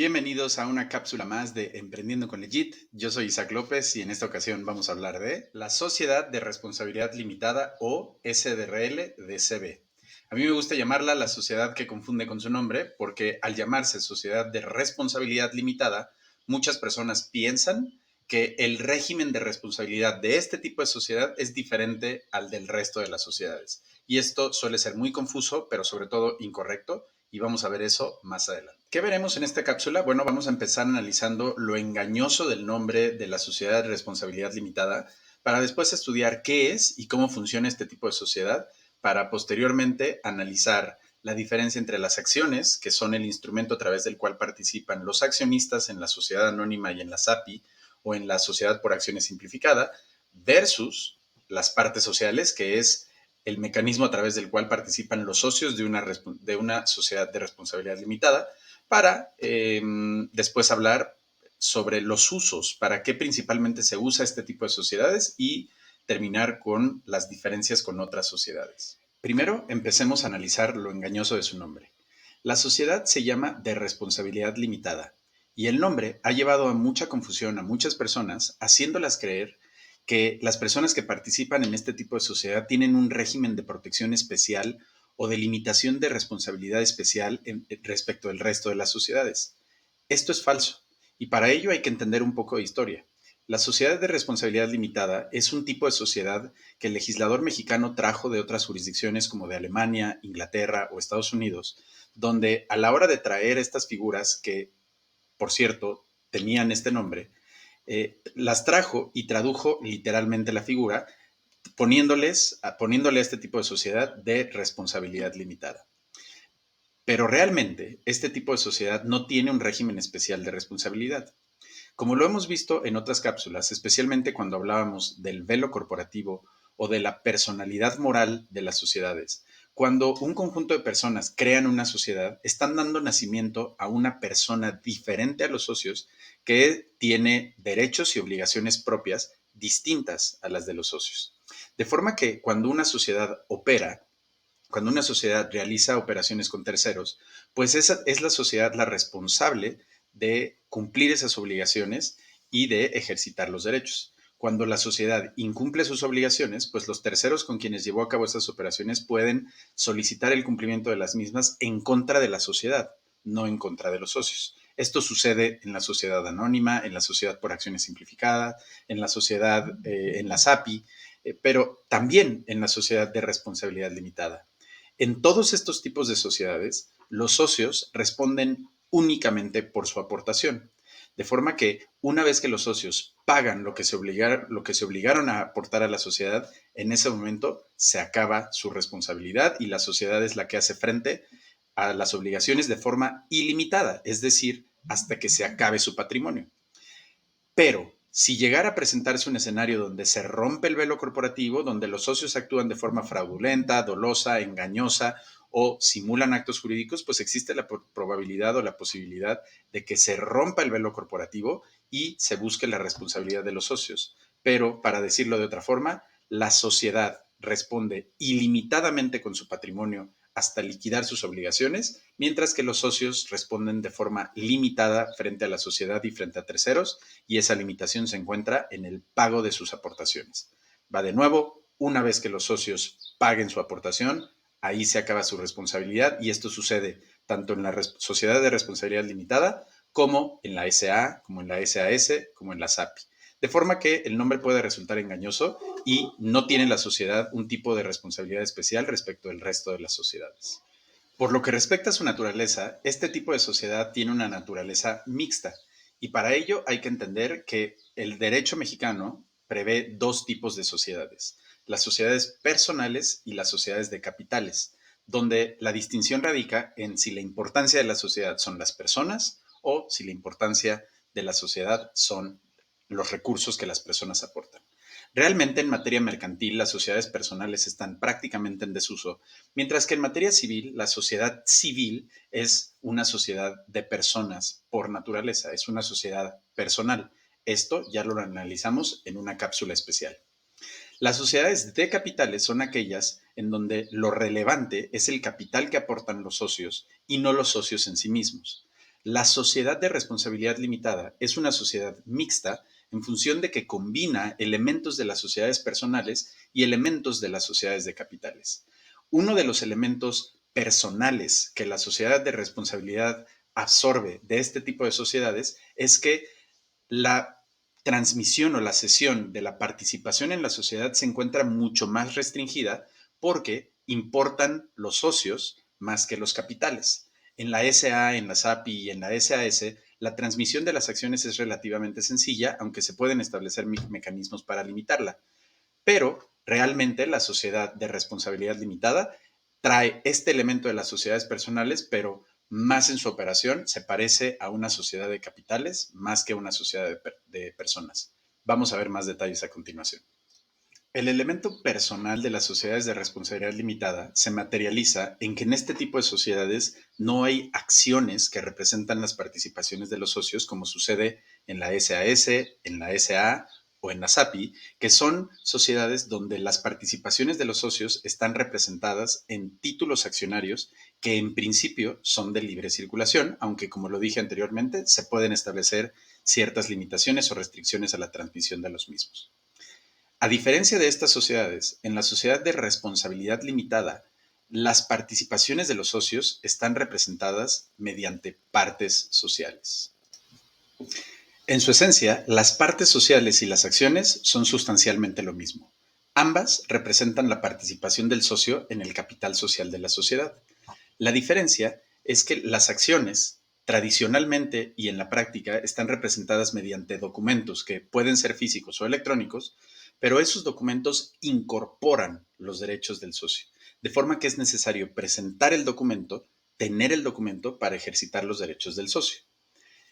Bienvenidos a una cápsula más de Emprendiendo con Legit. Yo soy Isaac López y en esta ocasión vamos a hablar de la Sociedad de Responsabilidad Limitada o SDRL de CB. A mí me gusta llamarla la sociedad que confunde con su nombre porque al llamarse Sociedad de Responsabilidad Limitada, muchas personas piensan que el régimen de responsabilidad de este tipo de sociedad es diferente al del resto de las sociedades. Y esto suele ser muy confuso, pero sobre todo incorrecto, y vamos a ver eso más adelante. ¿Qué veremos en esta cápsula? Bueno, vamos a empezar analizando lo engañoso del nombre de la sociedad de responsabilidad limitada para después estudiar qué es y cómo funciona este tipo de sociedad para posteriormente analizar la diferencia entre las acciones, que son el instrumento a través del cual participan los accionistas en la sociedad anónima y en la SAPI o en la sociedad por acciones simplificada, versus las partes sociales, que es el mecanismo a través del cual participan los socios de una sociedad de responsabilidad limitada, para después hablar sobre los usos, para qué principalmente se usa este tipo de sociedades y terminar con las diferencias con otras sociedades. Primero, empecemos a analizar lo engañoso de su nombre. La sociedad se llama de responsabilidad limitada y el nombre ha llevado a mucha confusión a muchas personas, haciéndolas creer que las personas que participan en este tipo de sociedad tienen un régimen de protección especial o de limitación de responsabilidad especial respecto del resto de las sociedades. Esto es falso y para ello hay que entender un poco de historia. La sociedad de responsabilidad limitada es un tipo de sociedad que el legislador mexicano trajo de otras jurisdicciones como de Alemania, Inglaterra o Estados Unidos, donde a la hora de traer estas figuras que, por cierto, tenían este nombre, las trajo y tradujo literalmente la figura, poniéndole a este tipo de sociedad de responsabilidad limitada. Pero realmente este tipo de sociedad no tiene un régimen especial de responsabilidad. Como lo hemos visto en otras cápsulas, especialmente cuando hablábamos del velo corporativo o de la personalidad moral de las sociedades, cuando un conjunto de personas crean una sociedad, están dando nacimiento a una persona diferente a los socios que tiene derechos y obligaciones propias distintas a las de los socios. De forma que cuando una sociedad opera, cuando una sociedad realiza operaciones con terceros, pues esa es la sociedad la responsable de cumplir esas obligaciones y de ejercitar los derechos. Cuando la sociedad incumple sus obligaciones, pues los terceros con quienes llevó a cabo estas operaciones pueden solicitar el cumplimiento de las mismas en contra de la sociedad, no en contra de los socios. Esto sucede en la sociedad anónima, en la sociedad por acciones simplificadas, en la sociedad, en la SAPI, pero también en la sociedad de responsabilidad limitada. En todos estos tipos de sociedades, los socios responden únicamente por su aportación. De forma que una vez que los socios pagan lo que se obligaron a aportar a la sociedad, en ese momento se acaba su responsabilidad y la sociedad es la que hace frente a las obligaciones de forma ilimitada, es decir, hasta que se acabe su patrimonio. Pero si llegara a presentarse un escenario donde se rompe el velo corporativo, donde los socios actúan de forma fraudulenta, dolosa, engañosa o simulan actos jurídicos, pues existe la probabilidad o la posibilidad de que se rompa el velo corporativo y se busque la responsabilidad de los socios. Pero, para decirlo de otra forma, la sociedad responde ilimitadamente con su patrimonio hasta liquidar sus obligaciones, mientras que los socios responden de forma limitada frente a la sociedad y frente a terceros, y esa limitación se encuentra en el pago de sus aportaciones. Va de nuevo, una vez que los socios paguen su aportación, ahí se acaba su responsabilidad y esto sucede tanto en la sociedad de responsabilidad limitada como en la SA, como en la SAS, como en la SAPI. De forma que el nombre puede resultar engañoso y no tiene la sociedad un tipo de responsabilidad especial respecto del resto de las sociedades. Por lo que respecta a su naturaleza, este tipo de sociedad tiene una naturaleza mixta y para ello hay que entender que el derecho mexicano prevé dos tipos de sociedades, las sociedades personales y las sociedades de capitales, donde la distinción radica en si la importancia de la sociedad son las personas o si la importancia de la sociedad son los recursos que las personas aportan. Realmente en materia mercantil las sociedades personales están prácticamente en desuso, mientras que en materia civil la sociedad civil es una sociedad de personas por naturaleza, es una sociedad personal. Esto ya lo analizamos en una cápsula especial. Las sociedades de capitales son aquellas en donde lo relevante es el capital que aportan los socios y no los socios en sí mismos. La sociedad de responsabilidad limitada es una sociedad mixta en función de que combina elementos de las sociedades personales y elementos de las sociedades de capitales. Uno de los elementos personales que la sociedad de responsabilidad absorbe de este tipo de sociedades es que la transmisión o la cesión de la participación en la sociedad se encuentra mucho más restringida porque importan los socios más que los capitales. En la SA, en la SAPI y en la SAS, la transmisión de las acciones es relativamente sencilla, aunque se pueden establecer mecanismos para limitarla. Pero realmente la sociedad de responsabilidad limitada trae este elemento de las sociedades personales, pero más en su operación se parece a una sociedad de capitales más que a una sociedad de personas. Vamos a ver más detalles a continuación. El elemento personal de las sociedades de responsabilidad limitada se materializa en que en este tipo de sociedades no hay acciones que representan las participaciones de los socios, como sucede en la SAS, en la SA o en la SAPI, que son sociedades donde las participaciones de los socios están representadas en títulos accionarios que en principio son de libre circulación, aunque como lo dije anteriormente, se pueden establecer ciertas limitaciones o restricciones a la transmisión de los mismos. A diferencia de estas sociedades, en la sociedad de responsabilidad limitada, las participaciones de los socios están representadas mediante partes sociales. En su esencia, las partes sociales y las acciones son sustancialmente lo mismo. Ambas representan la participación del socio en el capital social de la sociedad. La diferencia es que las acciones tradicionalmente y en la práctica están representadas mediante documentos que pueden ser físicos o electrónicos, pero esos documentos incorporan los derechos del socio, de forma que es necesario presentar el documento, tener el documento para ejercitar los derechos del socio.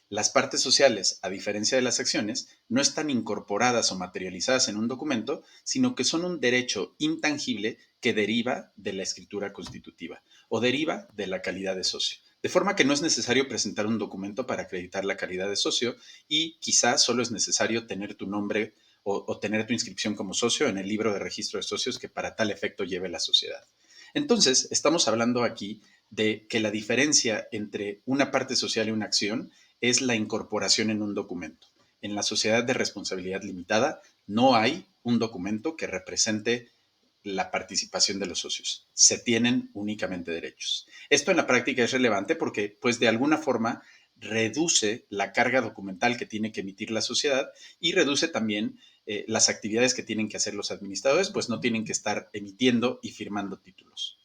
Las partes sociales, a diferencia de las acciones, no están incorporadas o materializadas en un documento, sino que son un derecho intangible que deriva de la escritura constitutiva o deriva de la calidad de socio. De forma que no es necesario presentar un documento para acreditar la calidad de socio y quizás solo es necesario tener tu nombre o tener tu inscripción como socio en el libro de registro de socios que para tal efecto lleve la sociedad. Entonces, estamos hablando aquí de que la diferencia entre una parte social y una acción es la incorporación en un documento. En la sociedad de responsabilidad limitada no hay un documento que represente la participación de los socios. Se tienen únicamente derechos. Esto en la práctica es relevante porque, pues, de alguna forma reduce la carga documental que tiene que emitir la sociedad y reduce también las actividades que tienen que hacer los administradores, pues no tienen que estar emitiendo y firmando títulos.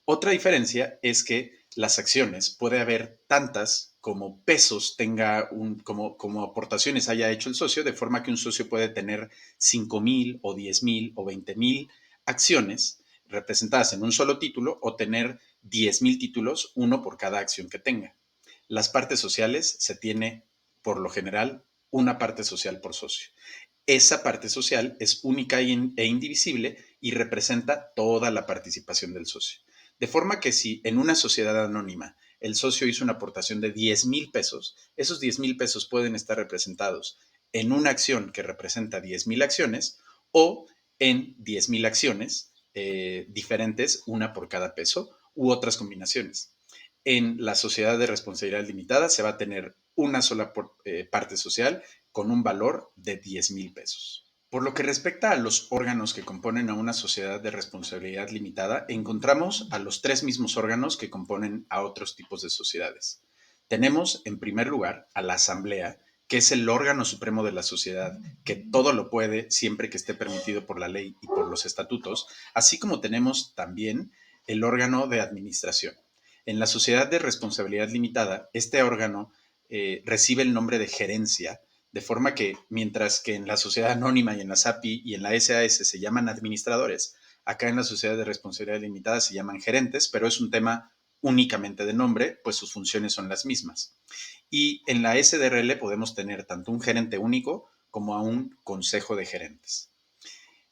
Otra diferencia es que las acciones puede haber tantas como pesos tenga como aportaciones haya hecho el socio, de forma que un socio puede tener 5,000 o 10,000 o 20,000 acciones representadas en un solo título o tener 10,000 títulos, uno por cada acción que tenga. Las partes sociales se tiene, por lo general, una parte social por socio. Esa parte social es única e indivisible y representa toda la participación del socio. De forma que si en una sociedad anónima el socio hizo una aportación de 10,000 pesos, esos 10,000 pesos pueden estar representados en una acción que representa 10,000 acciones o en 10,000 acciones diferentes, una por cada peso, u otras combinaciones. En la sociedad de responsabilidad limitada se va a tener una sola parte social con un valor de 10,000 pesos. Por lo que respecta a los órganos que componen a una sociedad de responsabilidad limitada, encontramos a los tres mismos órganos que componen a otros tipos de sociedades. Tenemos, en primer lugar, a la asamblea, que es el órgano supremo de la sociedad, que todo lo puede siempre que esté permitido por la ley y por los estatutos, así como tenemos también el órgano de administración. En la sociedad de responsabilidad limitada, este órgano recibe el nombre de gerencia, de forma que mientras que en la sociedad anónima y en la SAPI y en la SAS se llaman administradores, acá en la sociedad de responsabilidad limitada se llaman gerentes, pero es un tema únicamente de nombre, pues sus funciones son las mismas. Y en la SDRL podemos tener tanto un gerente único como a un consejo de gerentes.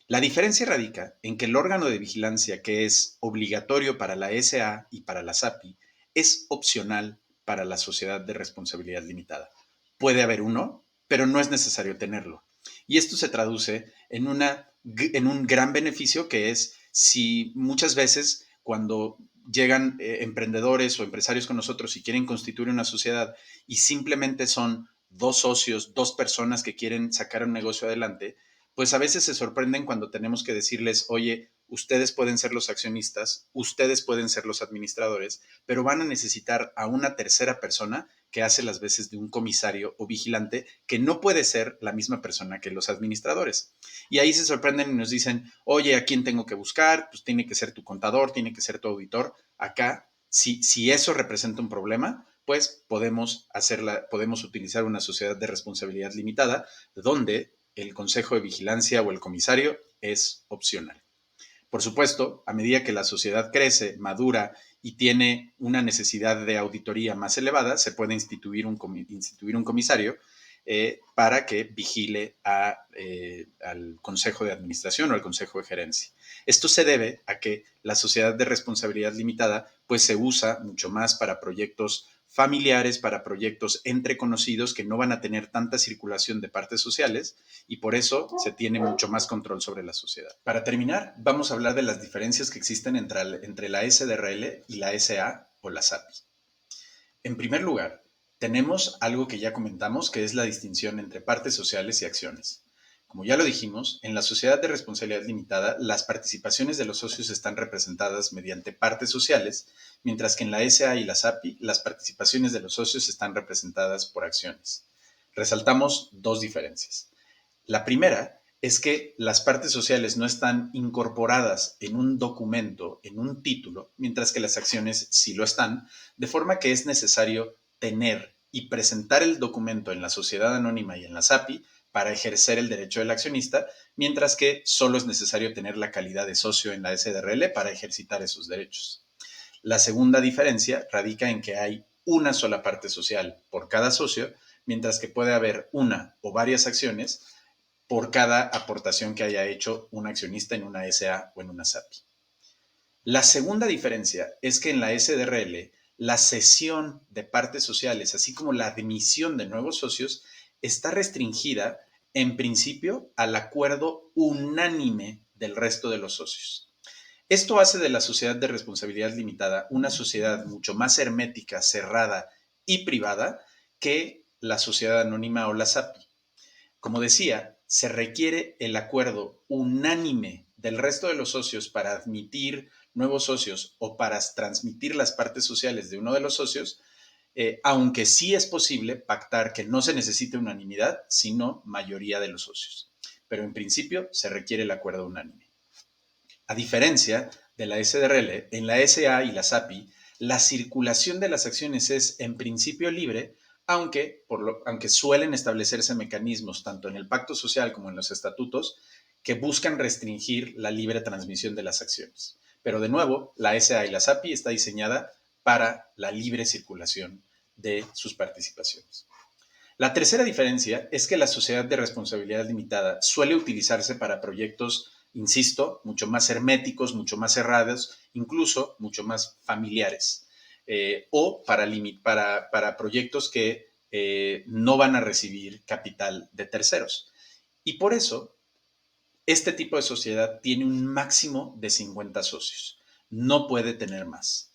La diferencia radica en que el órgano de vigilancia que es obligatorio para la SA y para la SAPI es opcional para la sociedad de responsabilidad limitada. Puede haber uno, pero no es necesario tenerlo. Y esto se traduce en un gran beneficio que es si muchas veces cuando llegan emprendedores o empresarios con nosotros y quieren constituir una sociedad y simplemente son dos socios, dos personas que quieren sacar un negocio adelante, pues a veces se sorprenden cuando tenemos que decirles, oye, ustedes pueden ser los accionistas, ustedes pueden ser los administradores, pero van a necesitar a una tercera persona que hace las veces de un comisario o vigilante, que no puede ser la misma persona que los administradores. Y ahí se sorprenden y nos dicen, oye, ¿a quién tengo que buscar? Pues tiene que ser tu contador, tiene que ser tu auditor. Acá, si eso representa un problema, pues podemos utilizar una sociedad de responsabilidad limitada donde el consejo de vigilancia o el comisario es opcional. Por supuesto, a medida que la sociedad crece, madura y tiene una necesidad de auditoría más elevada, se puede instituir un comisario para que vigile al consejo de administración o al consejo de gerencia. Esto se debe a que la sociedad de responsabilidad limitada pues se usa mucho más para proyectos familiares, para proyectos entre conocidos que no van a tener tanta circulación de partes sociales y por eso se tiene mucho más control sobre la sociedad. Para terminar, vamos a hablar de las diferencias que existen entre la SDRL y la SA o la SAPI. En primer lugar, tenemos algo que ya comentamos, que es la distinción entre partes sociales y acciones. Como ya lo dijimos, en la sociedad de responsabilidad limitada, las participaciones de los socios están representadas mediante partes sociales, mientras que en la SA y la SAPI, las participaciones de los socios están representadas por acciones. Resaltamos dos diferencias. La primera es que las partes sociales no están incorporadas en un documento, en un título, mientras que las acciones sí lo están, de forma que es necesario tener y presentar el documento en la sociedad anónima y en la SAPI para ejercer el derecho del accionista, mientras que solo es necesario tener la calidad de socio en la SDRL para ejercitar esos derechos. La segunda diferencia radica en que hay una sola parte social por cada socio, mientras que puede haber una o varias acciones por cada aportación que haya hecho un accionista en una SA o en una SAPI. La segunda diferencia es que en la SDRL la cesión de partes sociales, así como la admisión de nuevos socios, está restringida en principio al acuerdo unánime del resto de los socios. Esto hace de la sociedad de responsabilidad limitada una sociedad mucho más hermética, cerrada y privada que la sociedad anónima o la SAPI. Como decía, se requiere el acuerdo unánime del resto de los socios para admitir nuevos socios o para transmitir las partes sociales de uno de los socios, aunque sí es posible pactar que no se necesite unanimidad, sino mayoría de los socios. Pero en principio se requiere el acuerdo unánime. A diferencia de la SDRL, en la SA y la SAPI, la circulación de las acciones es en principio libre, aunque suelen establecerse mecanismos tanto en el pacto social como en los estatutos que buscan restringir la libre transmisión de las acciones. Pero de nuevo, la SA y la SAPI está diseñada para la libre circulación de sus participaciones. La tercera diferencia es que la sociedad de responsabilidad limitada suele utilizarse para proyectos, insisto, mucho más herméticos, mucho más cerrados, incluso mucho más familiares, o para proyectos que no van a recibir capital de terceros. Y por eso, este tipo de sociedad tiene un máximo de 50 socios. No puede tener más.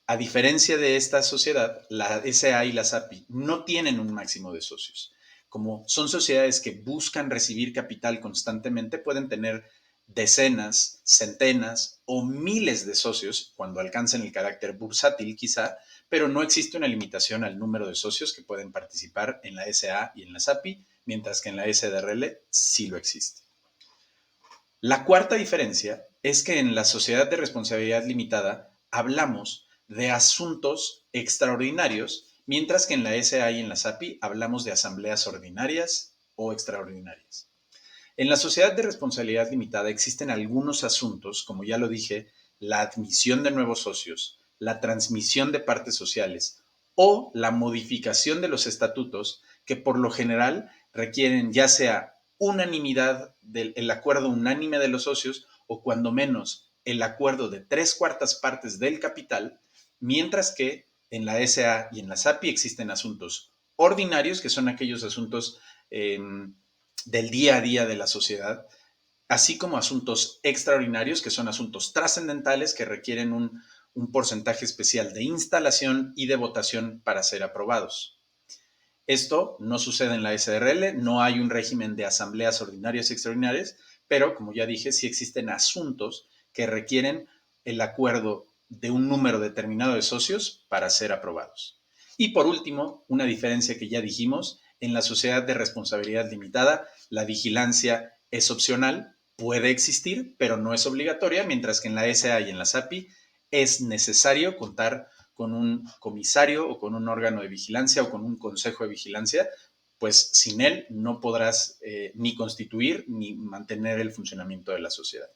A diferencia de esta sociedad, la SA y la SAPI no tienen un máximo de socios. Como son sociedades que buscan recibir capital constantemente, pueden tener decenas, centenas o miles de socios cuando alcancen el carácter bursátil quizá, pero no existe una limitación al número de socios que pueden participar en la SA y en la SAPI, mientras que en la SDRL sí lo existe. La cuarta diferencia es que en la sociedad de responsabilidad limitada hablamos de asuntos extraordinarios, mientras que en la SA y en la SAPI hablamos de asambleas ordinarias o extraordinarias. En la sociedad de responsabilidad limitada existen algunos asuntos, como ya lo dije, la admisión de nuevos socios, la transmisión de partes sociales o la modificación de los estatutos que por lo general requieren ya sea unanimidad del acuerdo unánime de los socios o cuando menos el acuerdo de 3/4 partes del capital, mientras que en la SA y en la SAPI existen asuntos ordinarios, que son aquellos asuntos del día a día de la sociedad, así como asuntos extraordinarios, que son asuntos trascendentales que requieren un porcentaje especial de instalación y de votación para ser aprobados. Esto no sucede en la SRL, no hay un régimen de asambleas ordinarias y extraordinarias, pero como ya dije, sí existen asuntos que requieren el acuerdo de un número determinado de socios para ser aprobados. Y por último, una diferencia que ya dijimos, en la sociedad de responsabilidad limitada, la vigilancia es opcional, puede existir, pero no es obligatoria, mientras que en la SA y en la SAPI es necesario contar con un comisario o con un órgano de vigilancia o con un consejo de vigilancia, pues sin él no podrás ni constituir ni mantener el funcionamiento de la sociedad.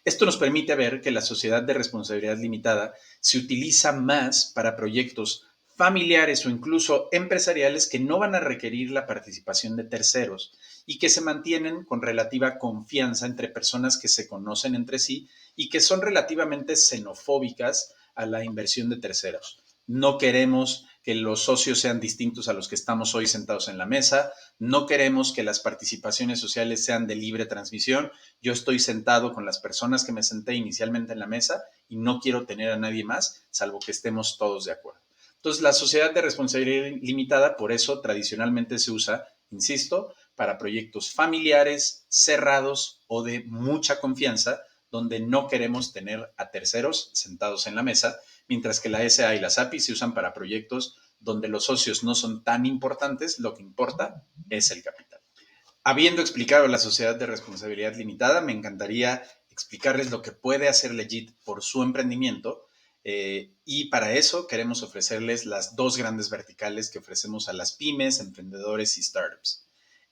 Esto nos permite ver que la sociedad de responsabilidad limitada se utiliza más para proyectos familiares o incluso empresariales que no van a requerir la participación de terceros y que se mantienen con relativa confianza entre personas que se conocen entre sí y que son relativamente xenofóbicas a la inversión de terceros. No queremos que los socios sean distintos a los que estamos hoy sentados en la mesa, no queremos que las participaciones sociales sean de libre transmisión. Yo estoy sentado con las personas que me senté inicialmente en la mesa y no quiero tener a nadie más, salvo que estemos todos de acuerdo. Entonces, la sociedad de responsabilidad limitada, por eso tradicionalmente se usa, insisto, para proyectos familiares, cerrados o de mucha confianza, donde no queremos tener a terceros sentados en la mesa, mientras que la SA y la SAPI se usan para proyectos donde los socios no son tan importantes, lo que importa es el capital. Habiendo explicado la sociedad de responsabilidad limitada, me encantaría explicarles lo que puede hacer Legit por su emprendimiento. Y para eso queremos ofrecerles las dos grandes verticales que ofrecemos a las pymes, emprendedores y startups.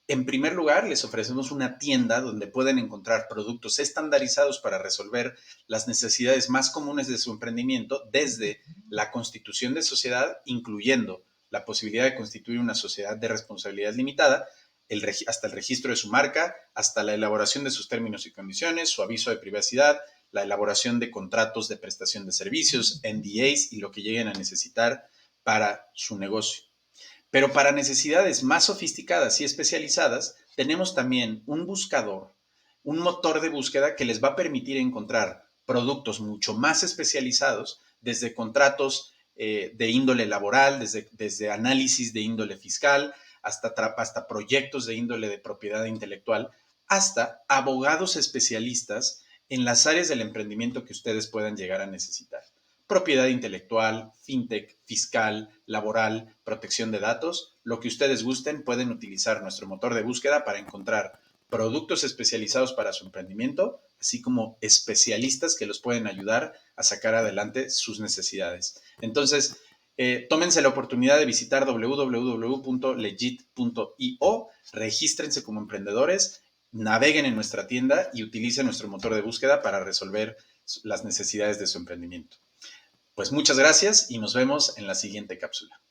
En primer lugar, les ofrecemos una tienda donde pueden encontrar productos estandarizados para resolver las necesidades más comunes de su emprendimiento, desde la constitución de sociedad, incluyendo la posibilidad de constituir una sociedad de responsabilidad limitada, hasta el registro de su marca, hasta la elaboración de sus términos y condiciones, su aviso de privacidad, la elaboración de contratos de prestación de servicios, NDAs y lo que lleguen a necesitar para su negocio. Pero para necesidades más sofisticadas y especializadas, tenemos también un buscador, un motor de búsqueda que les va a permitir encontrar productos mucho más especializados, desde contratos de índole laboral, desde análisis de índole fiscal, hasta proyectos de índole de propiedad intelectual, hasta abogados especialistas en las áreas del emprendimiento que ustedes puedan llegar a necesitar. Propiedad intelectual, fintech, fiscal, laboral, protección de datos, lo que ustedes gusten, pueden utilizar nuestro motor de búsqueda para encontrar productos especializados para su emprendimiento, así como especialistas que los pueden ayudar a sacar adelante sus necesidades. Entonces, tómense la oportunidad de visitar www.legit.io, regístrense como emprendedores, naveguen en nuestra tienda y utilicen nuestro motor de búsqueda para resolver las necesidades de su emprendimiento. Pues muchas gracias y nos vemos en la siguiente cápsula.